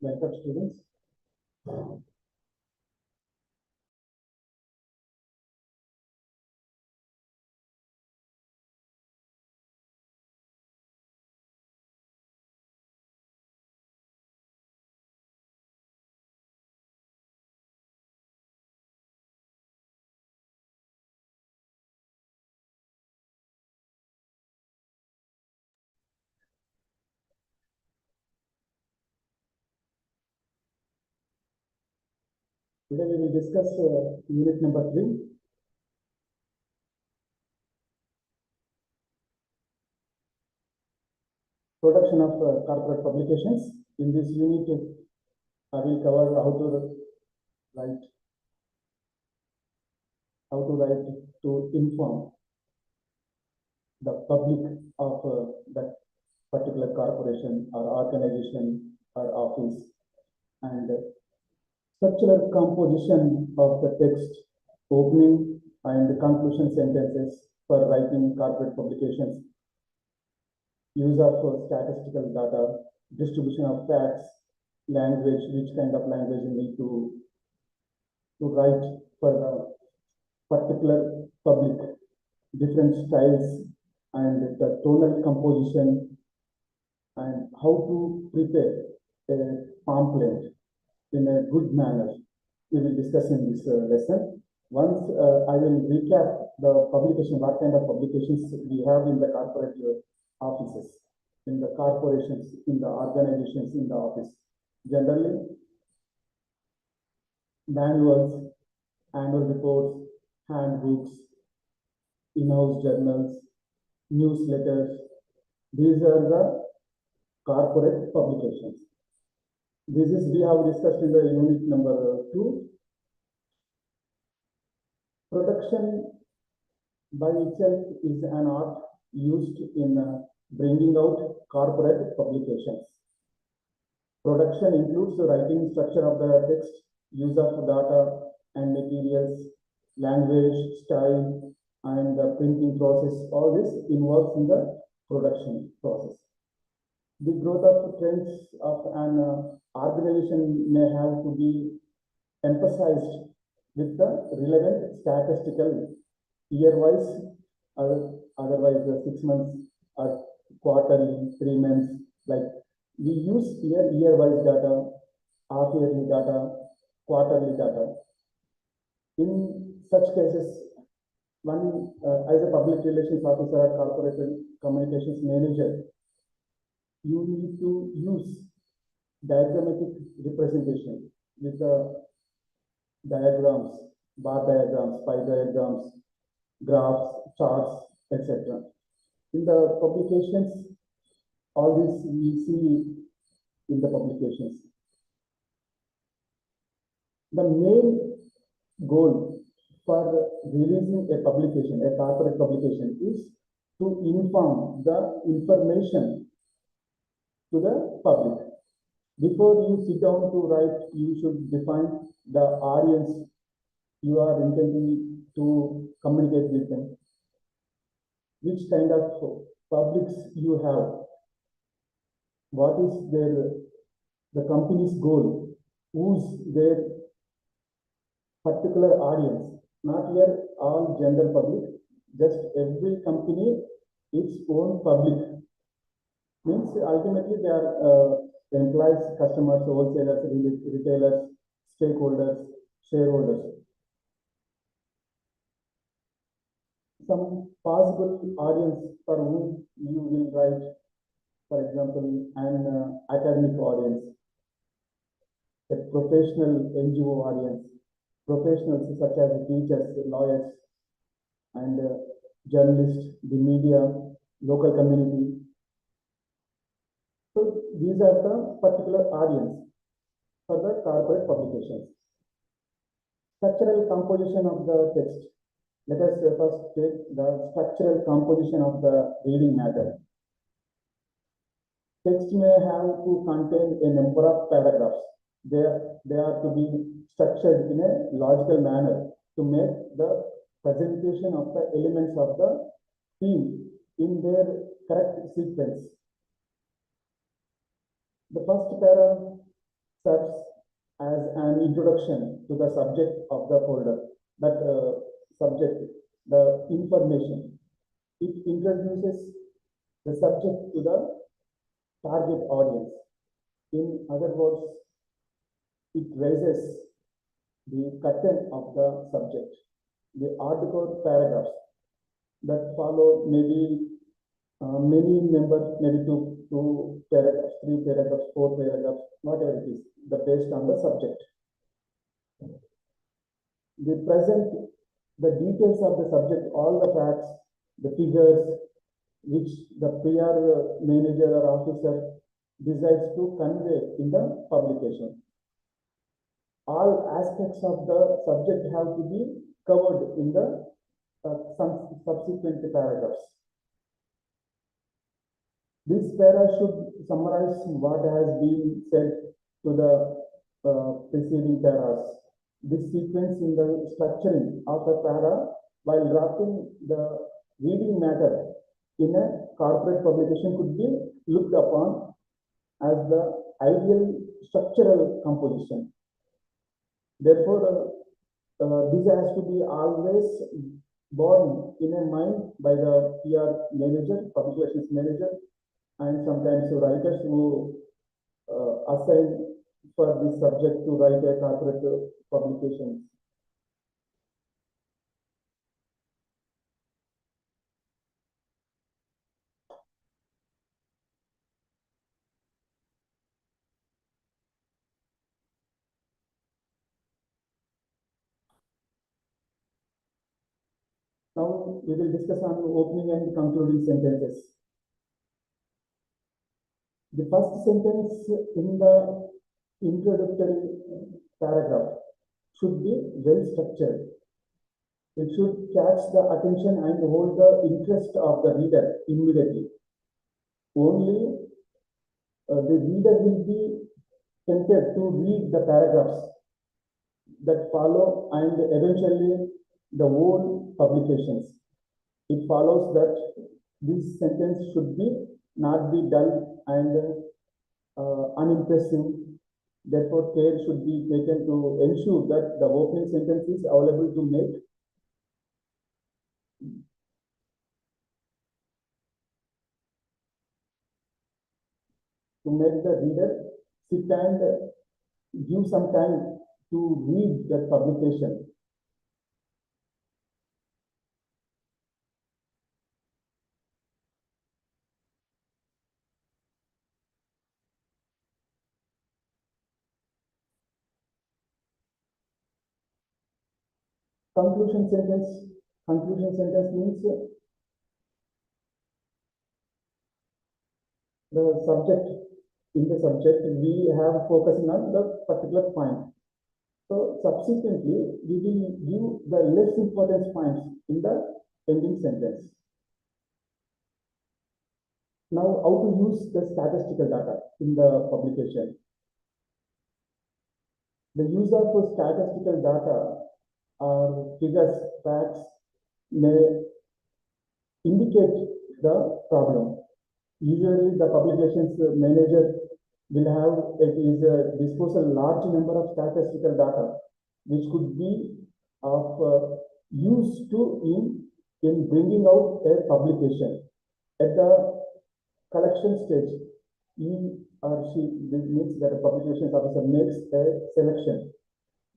Welcome, students. Today we will discuss unit number 3. Production of corporate publications. In this unit, I will cover how to write to inform the public of that particular corporation or organization or office, and structural composition of the text, opening and conclusion sentences for writing corporate publications, use of statistical data, distribution of facts, language, which kind of language you need to write for the particular public, different styles, and the tonal composition, and how to prepare a pamphlet in a good manner. We will discuss in this lesson. Once I will recap the publication, what kind of publications we have in the corporate offices, in the corporations, in the organizations, in the office. Generally, manuals, annual reports, handbooks, in-house journals, newsletters. These are the corporate publications. This is we have discussed in the unit number 2. Production by itself is an art used in bringing out corporate publications. Production includes the writing structure of the text, use of data and materials, language, style, and the printing process. All this involves in the production process. The growth of trends of an organization may have to be emphasized with the relevant statistical year-wise, otherwise the 6 months or quarterly, 3 months. Like we use year-wise data, half-yearly data, quarterly data. In such cases, one as a public relations officer or corporate communications manager, you need to use diagrammatic representation with the diagrams, bar diagrams, pie diagrams, graphs, charts, etc. In the publications, all this we see in the publications. The main goal for releasing a publication, a corporate publication, is to inform the information to the public. Before you sit down to write, you should define the audience you are intending to communicate with them, which kind of publics you have, what is the company's goal, who's their particular audience. Not here all general public, just every company its own public. Means ultimately they are employees, customers, wholesalers, retailers, stakeholders, shareholders. Some possible audience for whom you will write, for example, an academic audience, a professional NGO audience, professionals such as teachers, lawyers, and journalists, the media, local community. So these are the particular audience for the corporate publications. Structural composition of the text. Let us first take the structural composition of the reading matter. Text may have to contain a number of paragraphs. They are to be structured in a logical manner to make the presentation of the elements of the theme in their correct sequence. The first para serves as an introduction to the subject of the folder. That subject, the information, it introduces the subject to the target audience. In other words, it raises the curtain of the subject. The hardcore paragraphs that follow maybe many numbers, maybe two paragraphs, 3 paragraphs, 4 paragraphs, whatever it is, based on the subject. They present the details of the subject, all the facts, the figures, which the PR manager or officer decides to convey in the publication. All aspects of the subject have to be covered in the some subsequent paragraphs. This para should summarize what has been said to the preceding paras. This sequence in the structuring of a para while drafting the reading matter in a corporate publication could be looked upon as the ideal structural composition. Therefore, this has to be always borne in a mind by the PR manager, public relations manager, and sometimes writers who assign for this subject to write a corporate publication. Now we will discuss on opening and concluding sentences. The first sentence in the introductory paragraph should be well structured. It should catch the attention and hold the interest of the reader immediately. Only the reader will be tempted to read the paragraphs that follow and eventually the whole publications. It follows that this sentence should be not be dull and unimpressive. Therefore, care should be taken to ensure that the opening sentence is available to make the reader sit and give some time to read that publication. Conclusion sentence means the subject, in the subject we have focusing on the particular point. So subsequently we will give the less important points in the ending sentence. Now, how to use the statistical data in the publication? The use of statistical data or figures, facts may indicate the problem. Usually, the publications manager will have at his disposal large number of statistical data, which could be of use to in bringing out a publication. At the collection stage, he or she, this means that a publications officer makes a selection.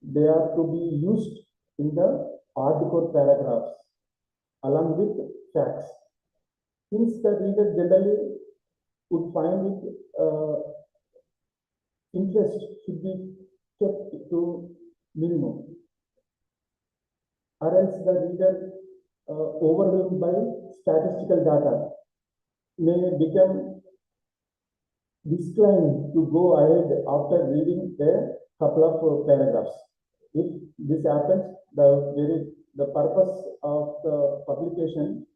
They are to be used in the hardcore paragraphs along with facts. Since the reader generally would find it interest should be kept to minimum, or else the reader overwhelmed by statistical data may become disinclined to go ahead after reading a couple of paragraphs. If this happens, the purpose of the publication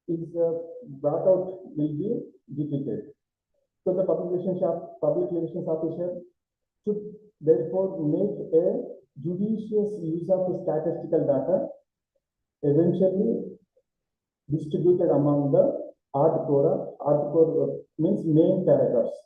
is brought out will be defeated. So the public relations officer should therefore make a judicious use of statistical data, eventually distributed among the hardcore means main paragraphs.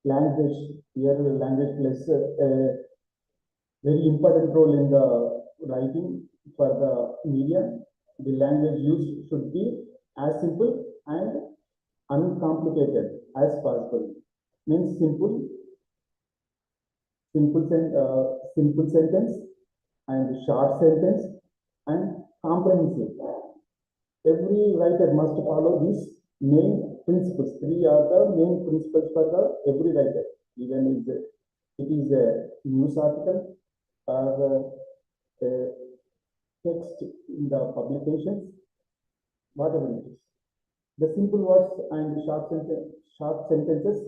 language, here language plays a very important role in the writing for the media. The language used should be as simple and uncomplicated as possible. Means simple sentence and short sentence and comprehensive. Every writer must follow these main principles. Three are the main principles for the every writer. Even if it is a news article or a text in the publications, whatever it is. The simple words and short sentences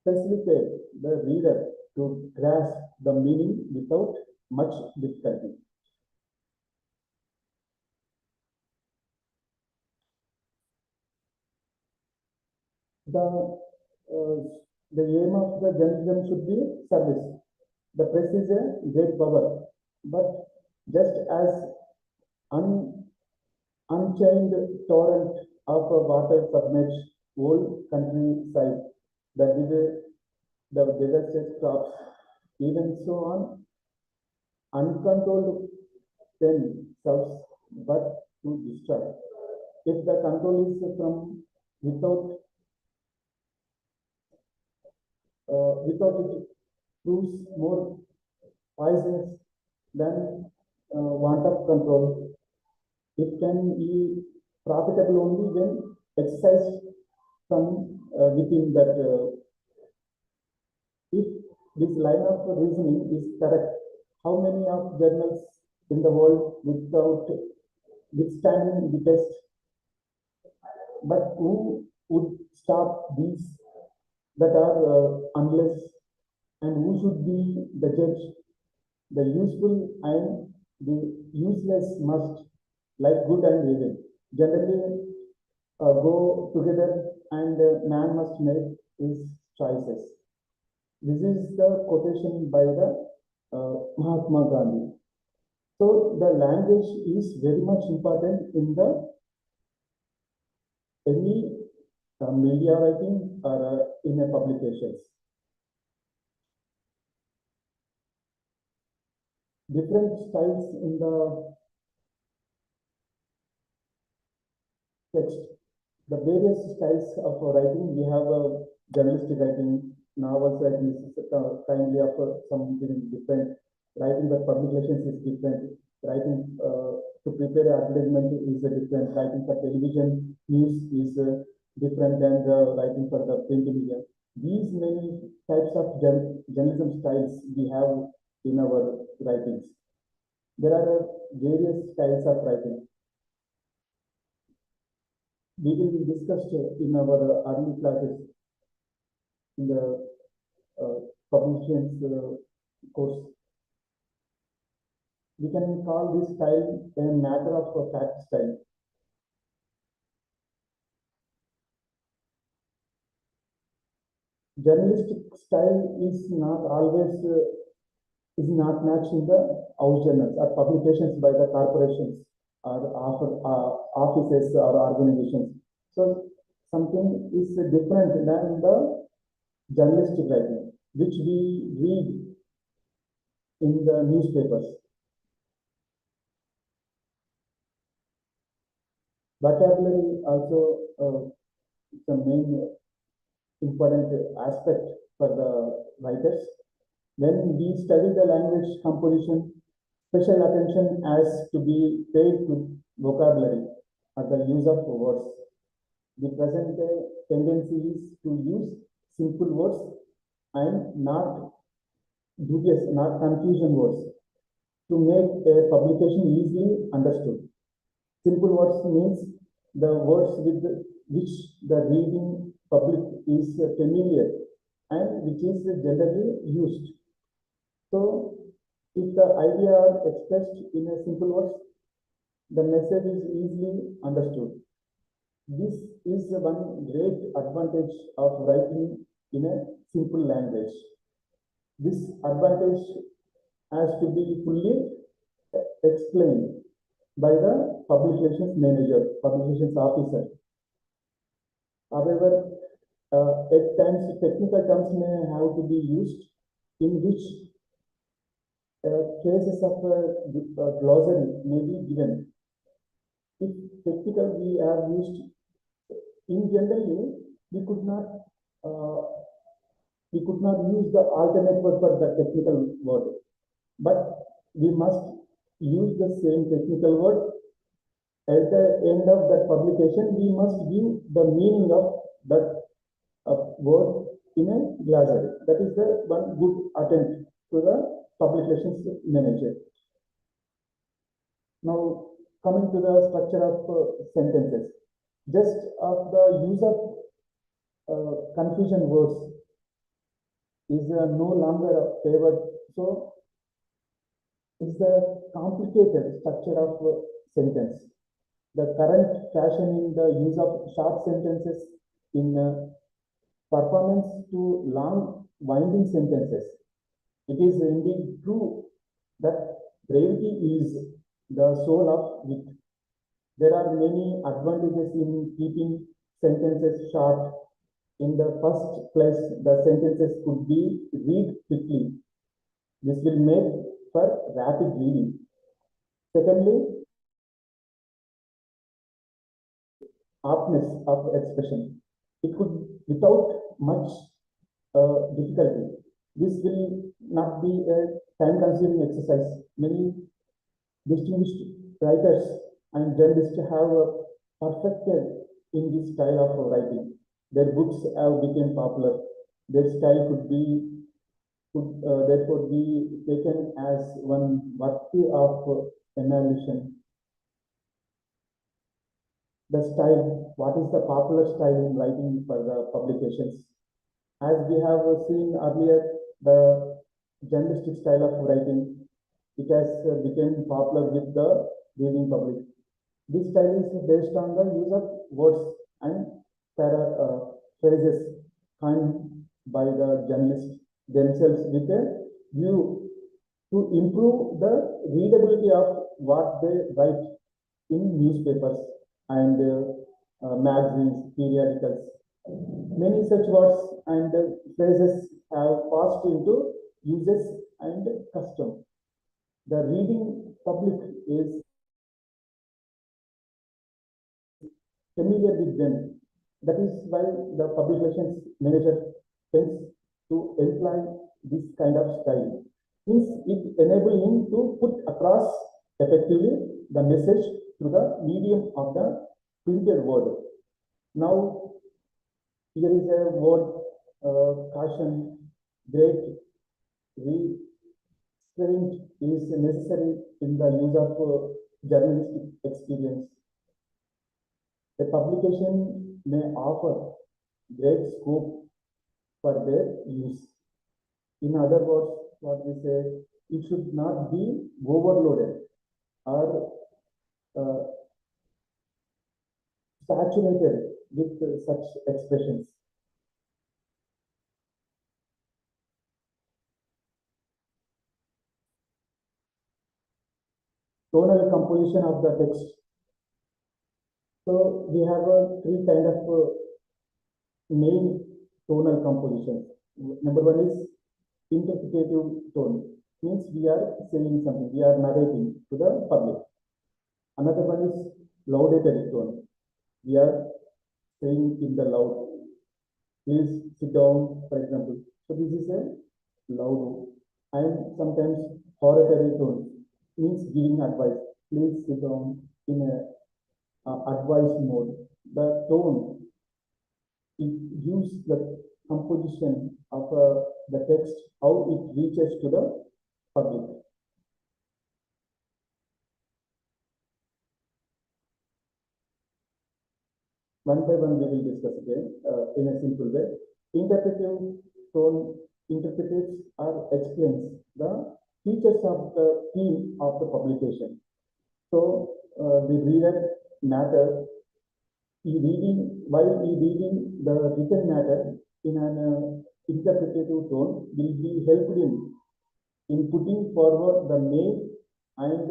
facilitate the reader to grasp the meaning without much difficulty. The aim of the journalism should be service. The press is a great power, but just as unchained torrent of water submerged whole countryside, the devastated crops, even so on, uncontrolled pen serves but to destroy. If the control is from without it proves more poisonous than want of control. It can be profitable only when exercised from within that. If this line of reasoning is correct, how many of journals in the world without withstanding the test? But who would stop these that are unless, and who should be the judge? The useful and the useless must, like good and evil, generally go together, and man must make his choices. This is the quotation by the Mahatma Gandhi. So the language is very much important in the any media writing or in a publications. Different styles in the text. The various styles of writing, we have a journalistic writing, novels writing is kindly of something different. Writing for publications is different. Writing to prepare advertisement is different. Writing for television news is different than the writing for the print media. These many types of journalism styles we have in our writings. There are various styles of writing. We will discuss in our early classes in the publications course. We can call this style a matter of fact style. Journalistic style is not always is not matching the house journals or publications by the corporations or offices or organizations. So something is different than the journalistic writing, which we read in the newspapers. Vocabulary also the main important aspect for the writers. When we study the language composition, special attention has to be paid to vocabulary or the use of words. The present tendency is to use simple words and not dubious, not confusion words to make a publication easily understood. Simple words means the words with which the reading public is familiar and which is generally used. So, if the idea are expressed in a simple words, the message is easily understood. This is one great advantage of writing in a simple language. This advantage has to be fully explained by the publications manager, publications officer. However, At times, technical terms may have to be used in which cases of glossary may be given. If technical we have used in generally, we could not uh, use the alternate word for the technical word, but we must use the same technical word. At the end of that publication, we must give the meaning of that word in a glossary. That is the one good attempt to the publications manager. Now, coming to the structure of sentences, just of the use of confusion words is no longer favored. So, it's the complicated structure of sentence. The current fashion in the use of short sentences in performance to long winding sentences. It is indeed true that brevity is the soul of wit. There are many advantages in keeping sentences short. In the first place, the sentences could be read quickly. This will make for rapid reading. Secondly, aptness of expression. It could, without much difficulty. This will not be a time-consuming exercise. Many distinguished writers and journalists have perfected in this style of writing. Their books have become popular. Their style could therefore be taken as one worthy of emulation. The style, what is the popular style in writing for the publications? As we have seen earlier, the journalistic style of writing, it has become popular with the reading public. This style is based on the use of words and phrases coined by the journalists themselves with a view to improve the readability of what they write in newspapers and magazines, periodicals. Many such words and phrases have passed into uses and custom. The reading public is familiar with them. That is why the publications manager tends to employ this kind of style. Since it enables him to put across effectively the message through the medium of the printed word. Now, here is a word caution. Great restraint is necessary in the use of journalistic experience. The publication may offer great scope for their use. In other words, what we say, it should not be overloaded or saturated with such expressions. Tonal composition of the text. So we have three kind of main tonal compositions. Number one is interpretative tone. Means we are saying something, we are narrating to the public. Another one is laudatory tone. We are saying in the loud. Please sit down, for example. So this is a loud and sometimes hortatory tone. Means giving advice. Please sit down in a advice mode. The tone, it gives the composition of the text, how it reaches to the public. One by one we will discuss again in a simple way. Interpretive tone interprets or explains the features of the theme of the publication. So the reader matter, while reading the written matter in an interpretative tone will be helped in putting forward the main and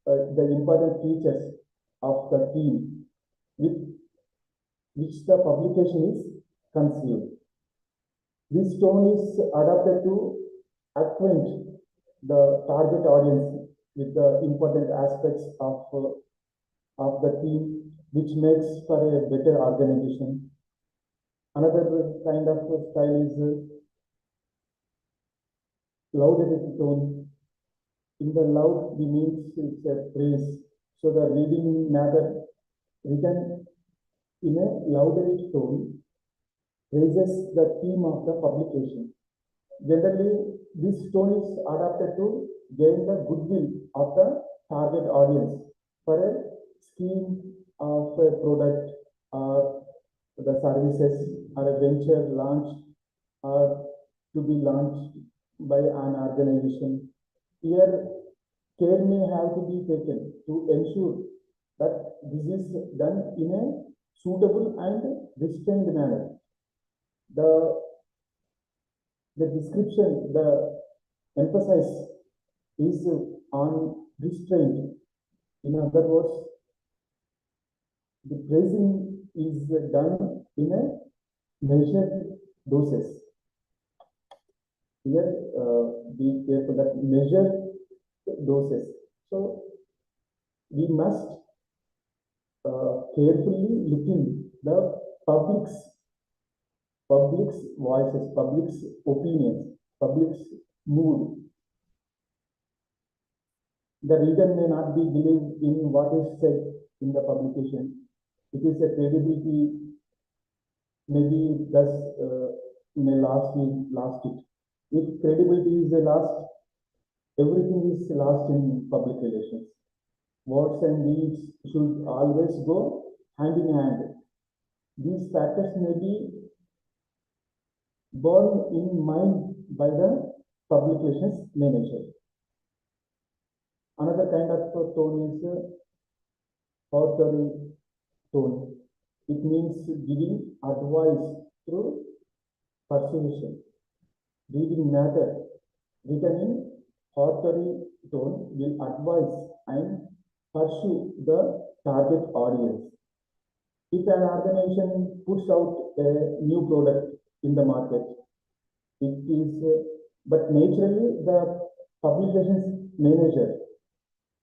the important features of the theme with which the publication is conceived. This tone is adapted to acquaint the target audience with the important aspects of the theme, which makes for a better organization. Another kind of style is loud tone. In the loud, we means it's a phrase. So the reading matter written in a louder tone raises the theme of the publication. Generally, this tone is adapted to gain the goodwill of the target audience for a scheme of a product or the services or a venture launched or to be launched by an organization. Here, care may have to be taken to ensure that this is done in a suitable and restrained manner. The description, the emphasis is on restraint. In other words, the praising is done in a measured doses. Here, be careful that measured doses. So we must carefully looking the public's voices, public's opinions, public's mood. The reader may not be believed in what is said in the publication. It is a credibility, maybe thus may last it. If credibility is lost, everything is lost in public relations. Words and deeds should always go hand in hand. These factors may be borne in mind by the public relations manager. Another kind of tone is oratory tone. It means giving advice through persuasion. Reading matter written in oratory tone will advise and pursue the target audience. If an organization puts out a new product in the market, it is, but naturally the publications manager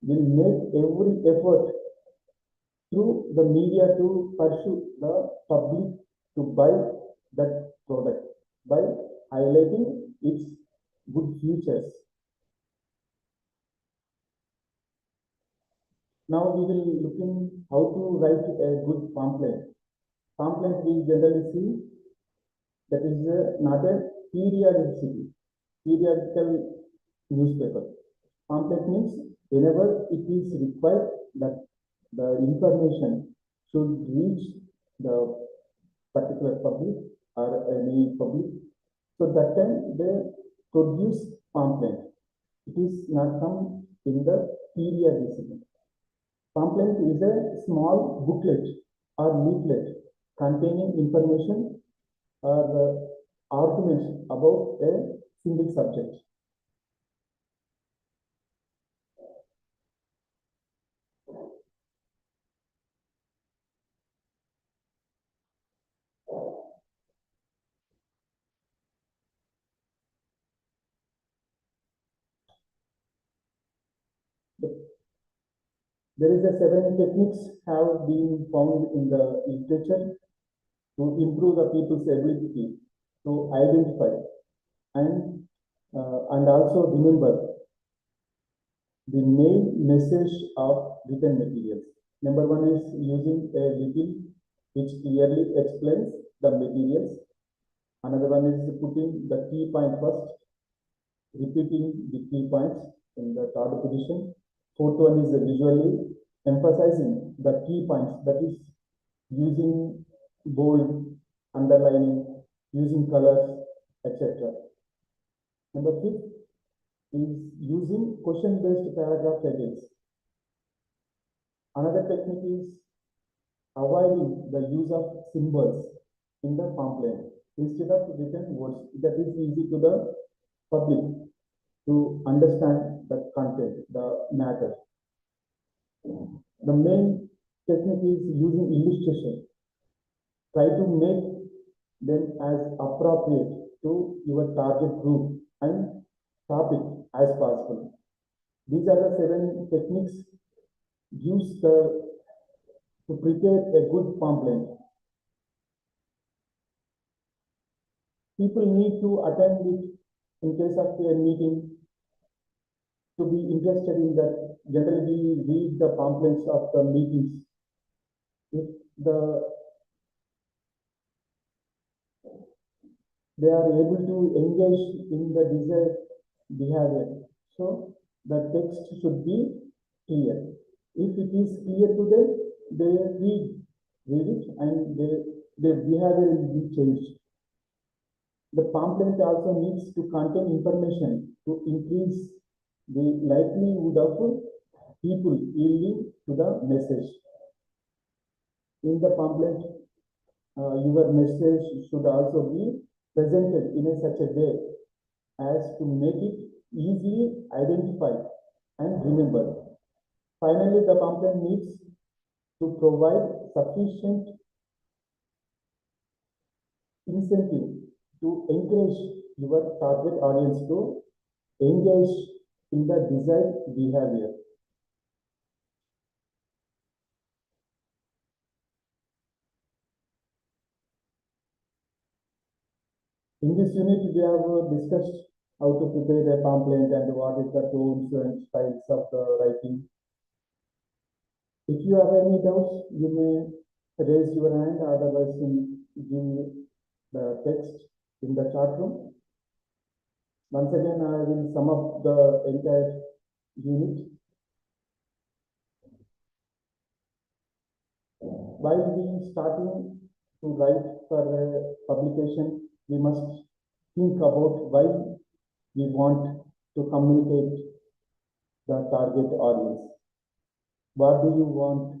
will make every effort through the media to pursue the public to buy that product by highlighting its good features. Now we will look in how to write a good pamphlet. Pamphlet we generally see that is not a periodical newspaper. Pamphlet means whenever it is required that the information should reach the particular public or any public. So that time they produce pamphlet. It is not come in the periodicity. Pamphlet is a small booklet or leaflet containing information or arguments about a single subject. There is a 7 techniques have been found in the literature to improve the people's ability to identify and also remember the main message of written materials. Number one is using a little which clearly explains the materials. Another one is putting the key point first, repeating the key points in the third position. Fourth one is visually emphasizing the key points, that is using bold, underlining, using colors, etc. Number fifth is using question-based paragraph headings. Another technique is avoiding the use of symbols in the pamphlet instead of written words. That is easy to the public to understand the content, the matter. The main technique is using illustration. Try to make them as appropriate to your target group and topic as possible. These are the 7 techniques used to prepare a good pamphlet. People need to attend it in case of a meeting to be interested in that. Generally, read the pamphlets of the meetings. If they are able to engage in the desired behavior. So the text should be clear. If it is clear to them, they read it and their behavior will be changed. The pamphlet also needs to contain information to increase the likelihood of people yielding to the message. In the pamphlet, your message should also be presented in such a way as to make it easily identified and remembered. Finally, the pamphlet needs to provide sufficient incentive to encourage your target audience to engage in the desired behavior. In this unit, we have discussed how to prepare a pamphlet and what is the tones and styles of the writing. If you have any doubts, you may raise your hand, otherwise give the text in the chat room. Once again, I will sum up the entire unit. While we starting to write for a publication, we must think about why we want to communicate the target audience. What do you want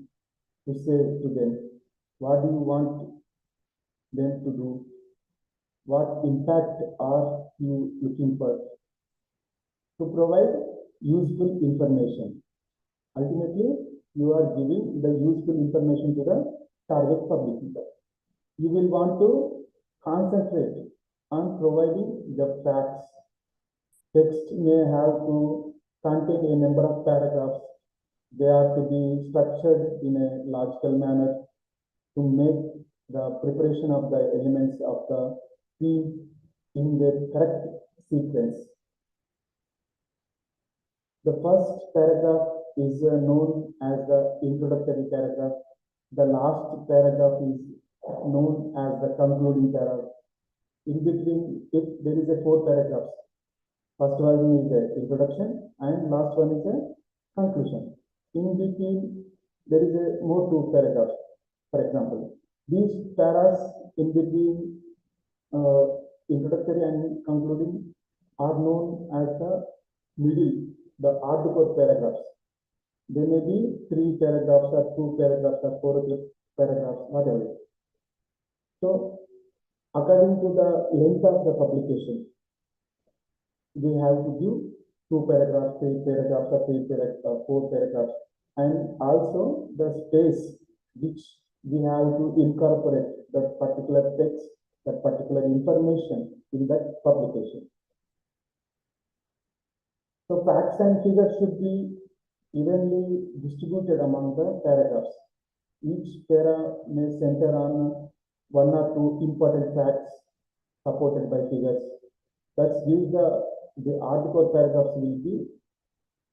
to say to them? What do you want them to do? What impact are you looking for? To provide useful information. Ultimately, you are giving the useful information to the target public. You will want to concentrate on providing the facts. Text may have to contain a number of paragraphs. They are to be structured in a logical manner to make the preparation of the elements of the theme in the correct sequence. The first paragraph is known as the introductory paragraph. The last paragraph is known as the concluding paragraph. In between, if there is a 4 paragraphs, first one is the introduction and last one is the conclusion. In between, there is a more 2 paragraphs. For example, these paras in between introductory and concluding are known as the middle, the hardcore paragraphs. There may be 3 paragraphs or 2 paragraphs or 4 paragraphs, whatever. So, according to the length of the publication, we have to give 2 paragraphs, 3 paragraphs, or 3 paragraphs, 4 paragraphs, and also the space which we have to incorporate that particular text, that particular information in that publication. So facts and figures should be evenly distributed among the paragraphs. Each para may center on 1 or 2 important facts supported by figures. That gives the hardcore paragraphs will be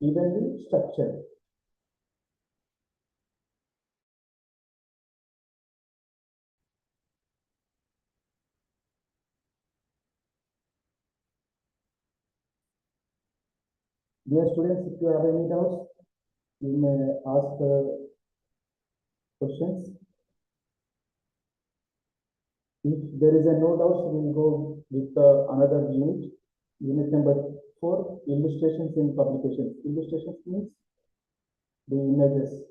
evenly structured. Dear students, if you have any doubts, you may ask questions. If there is a no doubts, we'll go with another unit. Unit number 4, illustrations in publications. Illustrations means the images,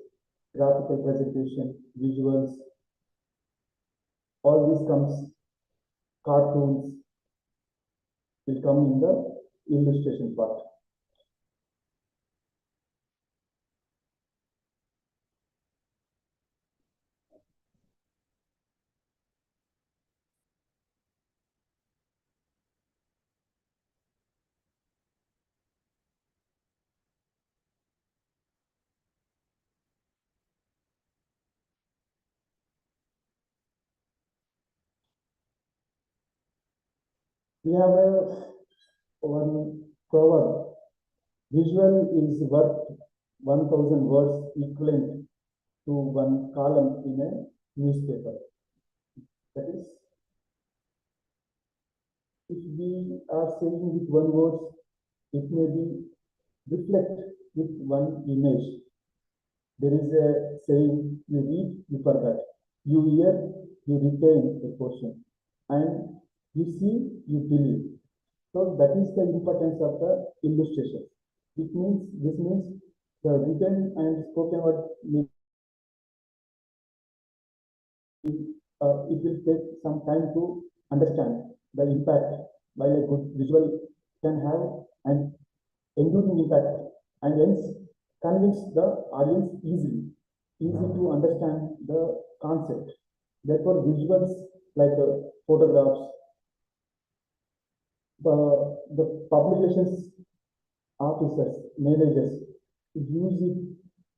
graphical presentation, visuals. All this comes, cartoons will come in the illustration part. We have one proverb: visual is worth 1,000 words, equivalent to one column in a newspaper. That is, if we are saying with one word, it may be reflect with one image. There is a saying: you read, you forget; you hear, you retain a portion; and you see, you believe. So that is the importance of the illustration. This means the written and spoken word will, it will take some time to understand the impact, while a good visual can have an enduring impact and hence convince the audience easy to understand the concept. Therefore, visuals like photographs, the publications officers, managers use it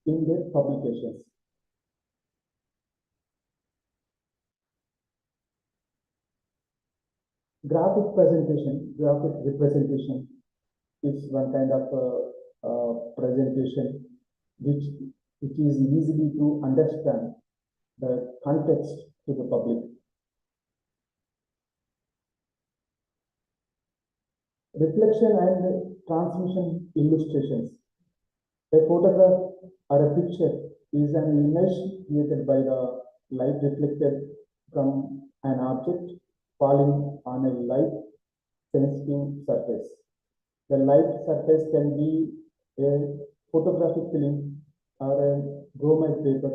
in their publications. Graphic representation is one kind of presentation which is easily to understand the context to the public. Reflection and transmission illustrations. A photograph or a picture is an image created by the light reflected from an object falling on a light sensitive surface. The light surface can be a photographic film or a bromide paper.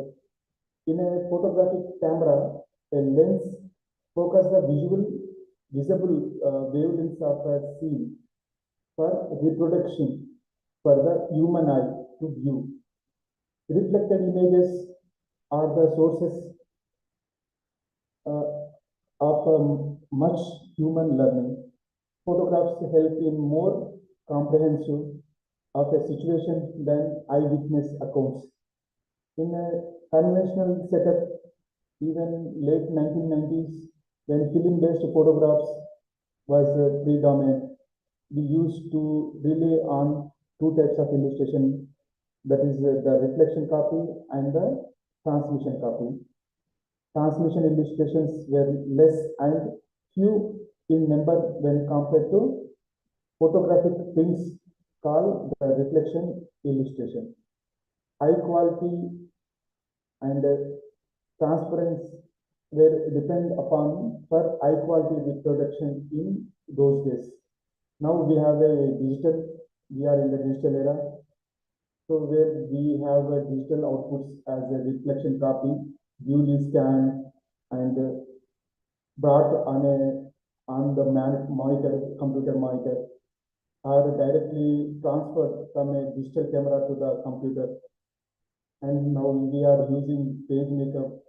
In a photographic camera, a lens focuses the visible wavelengths of a scene for reproduction for the human eye to view. Reflected images are the sources of much human learning. Photographs help in more comprehensive of a situation than eyewitness accounts. In a conventional setup, even late 1990s, when film-based photographs was predominant, we used to rely on two types of illustration, that is the reflection copy and the transmission copy. Transmission illustrations were less and few in number when compared to photographic prints called the reflection illustration. High quality and transparency were depend upon for high quality reproduction in those days. Now we are in the digital era. So where we have a digital outputs as a reflection copy, duly scanned and brought on the computer monitor, or directly transferred from a digital camera to the computer. And now we are using page makeup,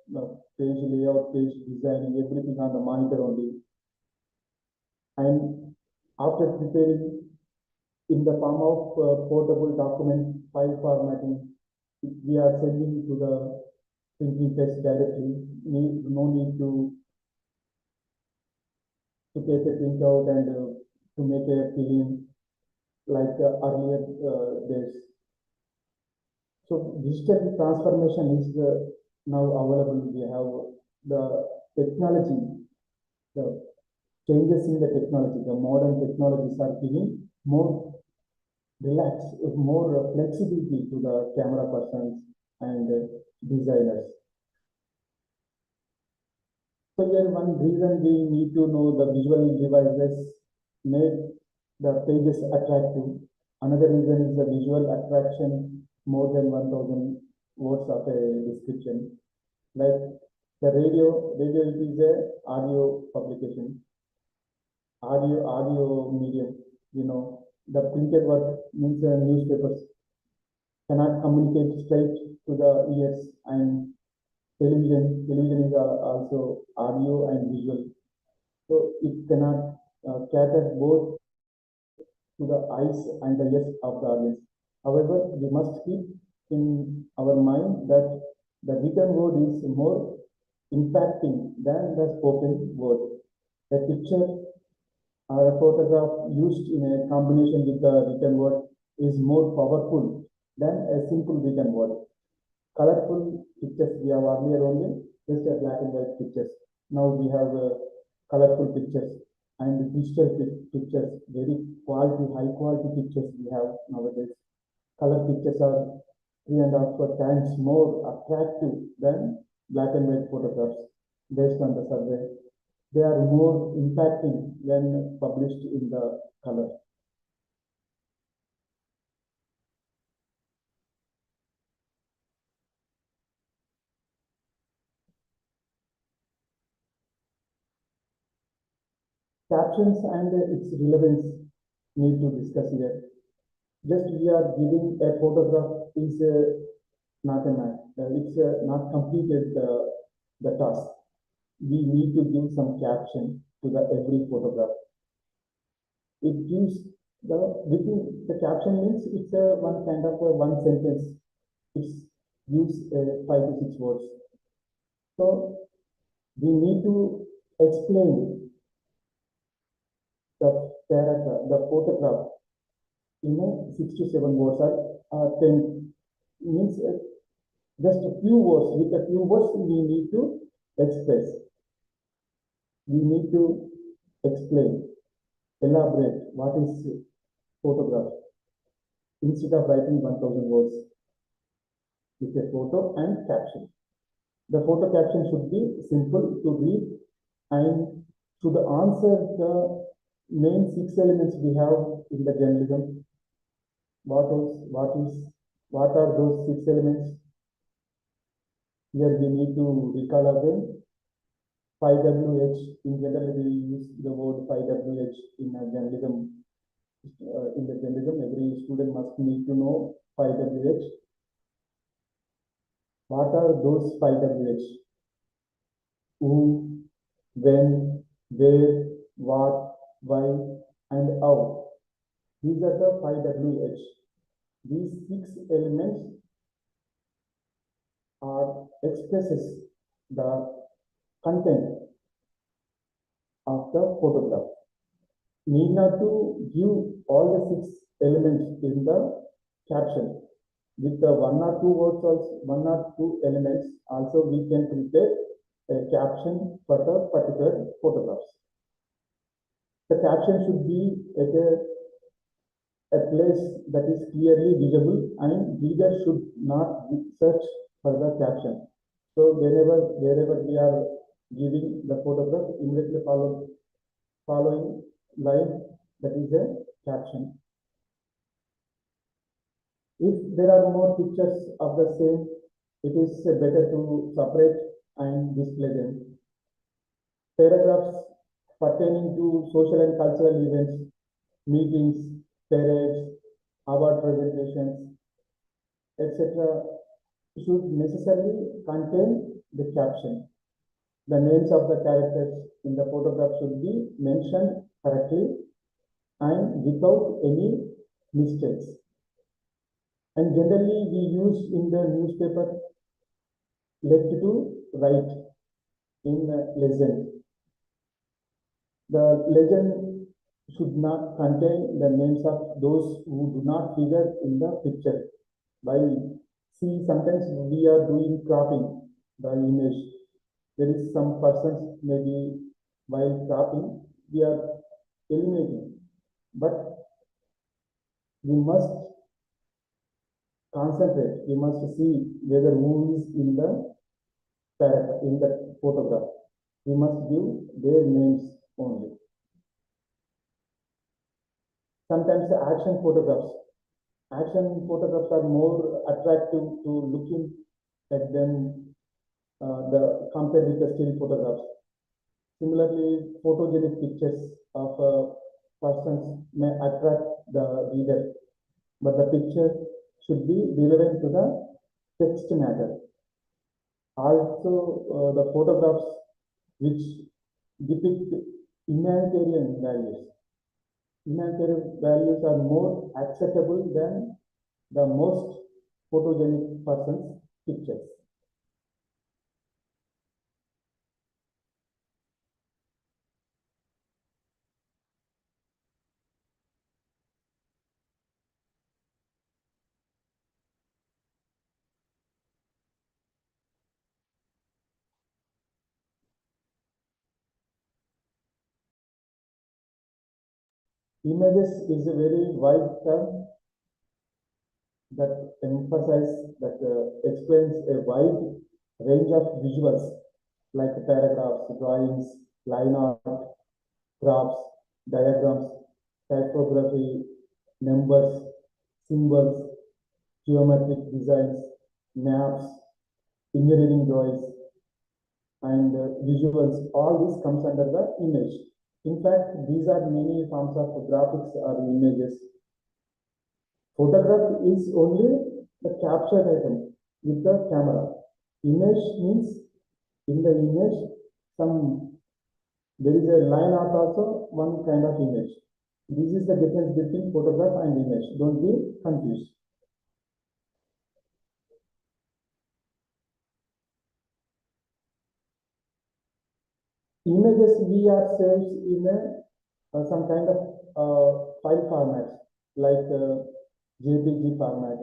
page layout, page designing, everything on the monitor only. And after preparing in the form of portable document file formatting, we are sending to the printing press directly. No need to take a printout and to make a film like earlier days. So digital transformation is now available. We have the technology, the changes in the technology, the modern technologies are giving more more flexibility to the camera persons and designers. So here one reason we need to know the visual devices make the pages attractive. Another reason is the visual attraction, more than 1,000 words of a description. Like the radio it is a audio publication, audio medium, the printed word means newspapers cannot communicate straight to the ears, and television is also audio and visual, so it cannot cater both to the eyes and the ears of the audience. However, we must keep in our mind that the written word is more impacting than the spoken word. A picture A photograph used in a combination with the written word is more powerful than a simple written word. Colorful pictures we have earlier only just a black and white pictures. Now we have colorful pictures and digital pictures, very quality, high quality pictures we have nowadays. Color pictures are 3.5 times more attractive than black and white photographs based on the survey. They are more impacting when published in the color. Captions and its relevance need to discuss here. Just we are giving a photograph is not a match. It's not completed the task. We need to give some caption to the every photograph. It gives the within the caption means it's a one kind of a one sentence. It gives 5 to 6 words. So we need to explain the paragraph, the photograph in a 6 to 7 words or 10 means just a few words. With a few words, we need to express. We need to explain, elaborate what is photograph instead of writing 1,000 words with a photo and caption. The photo caption should be simple to read and should answer the main 6 elements we have in the journalism. What are those 6 elements? Here we need to recall again. 5WH, in general we use the word 5WH in a journalism. In the journalism, every student must need to know 5WH. What are those 5WH? Who, when, where, what, why, and how. These are the 5WH. These 6 elements are expresses the content of the photograph. Need not to give all the 6 elements in the caption. With the 1 or 2 words also, 1 or 2 elements also we can prepare a caption for the particular photographs. The caption should be at a place that is clearly visible and reader should not search for the caption. So wherever we are giving the photograph, immediately following line that is a caption. If there are more pictures of the same, it is better to separate and display them. Paragraphs pertaining to social and cultural events, meetings, parades, award presentations, etc. should necessarily contain the caption. The names of the characters in the photograph should be mentioned correctly and without any mistakes. And generally we use in the newspaper left to right in legend. The legend should not contain the names of those who do not figure in the picture. Sometimes we are doing cropping the image. There is some persons maybe while cropping we are eliminating, but we must concentrate. We must see whether who is in the photograph. We must give their names only. Sometimes the action photographs are more attractive to looking at them compared with the still photographs. Similarly, photogenic pictures of persons may attract the reader, but the picture should be relevant to the text matter. Also, the photographs which depict humanitarian values. Humanitarian values are more acceptable than the most photogenic person's pictures. Images is a very wide term that explains a wide range of visuals like paragraphs, drawings, line art, graphs, diagrams, typography, numbers, symbols, geometric designs, maps, engineering drawings, and visuals. All this comes under the image. In fact, these are many forms of graphics or images. Photograph is only the captured item with the camera. Image means in the image there is a line art also, one kind of image. This is the difference between photograph and image. Don't be confused. Images we are saved in some kind of file format like JPG format,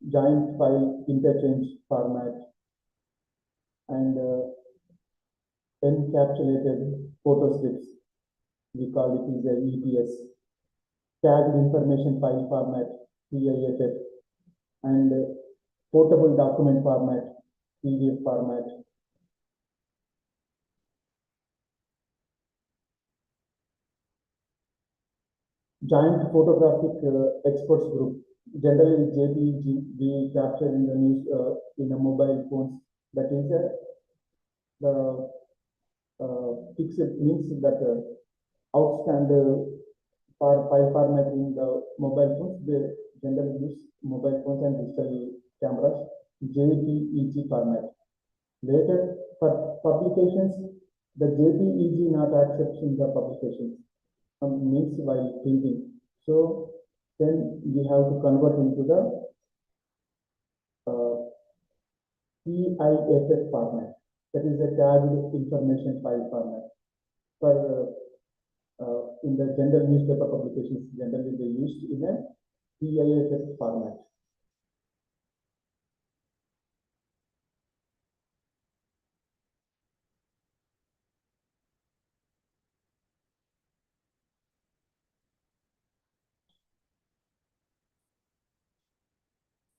joint file interchange format, and encapsulated photo strips. We call it as a EPS. Tagged information file format, TIFF, and portable document format, PDF format. Giant photographic exports group. Generally, JPEG we capture in the news in the mobile phones. That is the pixel means that outstand for file format in the mobile phones. They generally use mobile phones and digital cameras JPEG format. Later, for publications, the JPEG not accepted in the publications. Means while printing. So then we have to convert into the TIFF format. That is a tagged information file format. For in the general newspaper publications, generally they used in a TIFF format.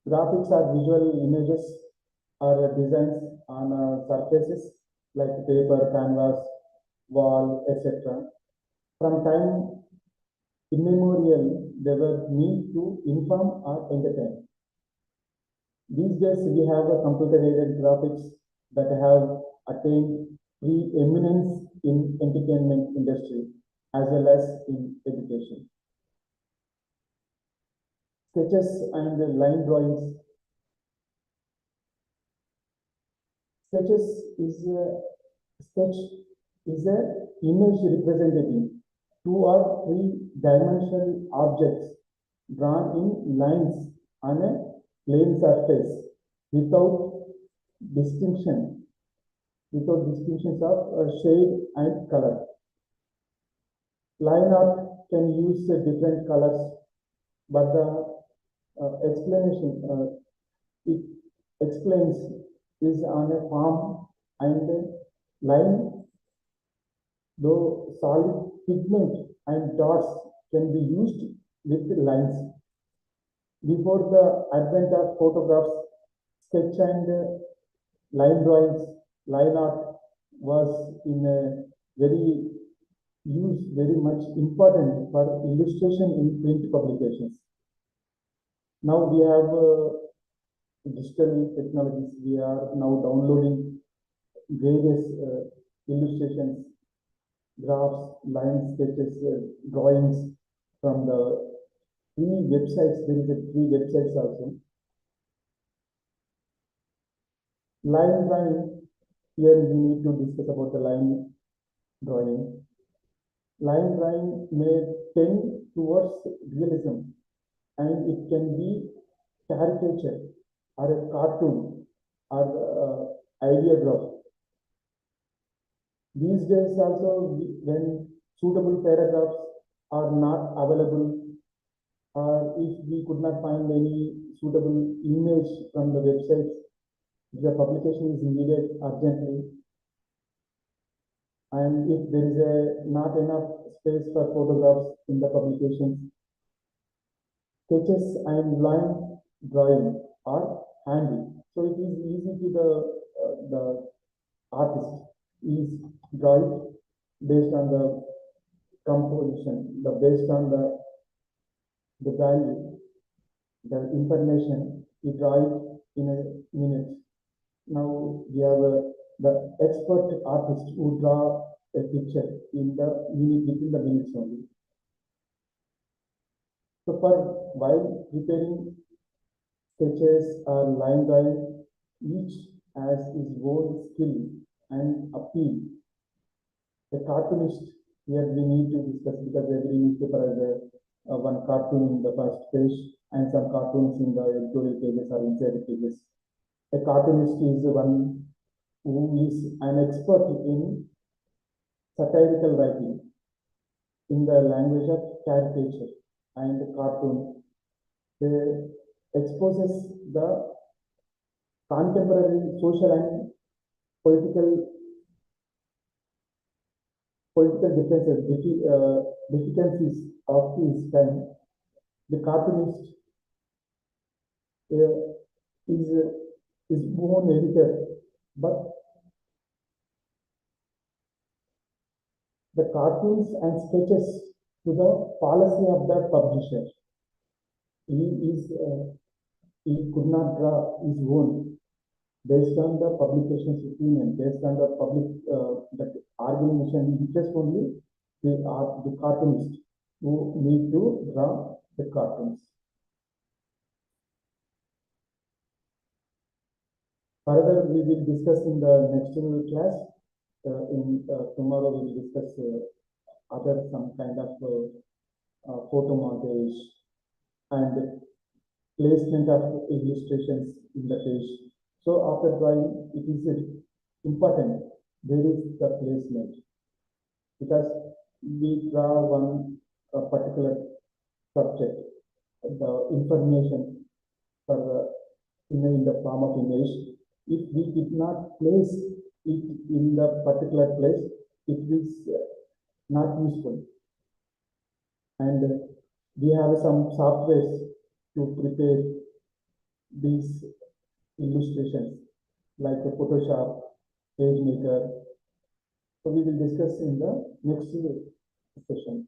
Graphics are visual images or designs on surfaces like paper, canvas, wall, etc. From time immemorial, they were meant to inform or entertain. These days, we have a computer-aided graphics that have attained preeminence in entertainment industry as well as in education. Sketches and line drawings. Sketches is a sketch is an image representing two or three dimensional objects drawn in lines on a plane surface without distinction, without distinctions of shade and color. Line art can use different colors, but the explanation it explains is on a form and line, though solid pigment and dots can be used with lines. Before the advent of photographs, sketch and line drawings, line art was in a very much important for illustration in print publications. Now we have digital technologies. We are now downloading various illustrations, graphs, lines, sketches, drawings from the free websites. There is a free websites also. Line drawing. Here we need to discuss about the line drawing. Line drawing may tend towards realism, and it can be caricature or a cartoon or ideograph. These days also, when suitable paragraphs are not available, or if we could not find any suitable image from the websites, the publication is needed urgently. And if there is not enough space for photographs in the publications, sketches and line drawing are handy. So it is easy to the artist is draw it based on the composition, based on the value, the information, he draw it in a minute. Now we have the expert artist who draw a picture in the minute, within the minutes only. So for while preparing sketches or line drawing, each has his own skill and appeal. The cartoonist, here we need to discuss because every newspaper has one cartoon in the first page and some cartoons in the editorial pages or inside the pages. A cartoonist is one who is an expert in satirical writing in the language of caricature and cartoon. They exposes the contemporary social and political differences, deficiencies of his time. The cartoonist is his own editor, but the cartoons and sketches to the policy of the publisher. He could not draw his own based on the publication's opinion, based on the public the organization interest only. They are the cartoonists who need to draw the cartoons. Further, we will discuss in the next class. Tomorrow we will discuss other some kind of photo montage and placement of illustrations in the page. So after drawing, it is important where is the placement, because we draw one particular subject, the information for in the form of image. If we did not place it in the particular place, it is not useful. And we have some softwares to prepare these illustrations like the Photoshop, PageMaker. So we will discuss in the next session.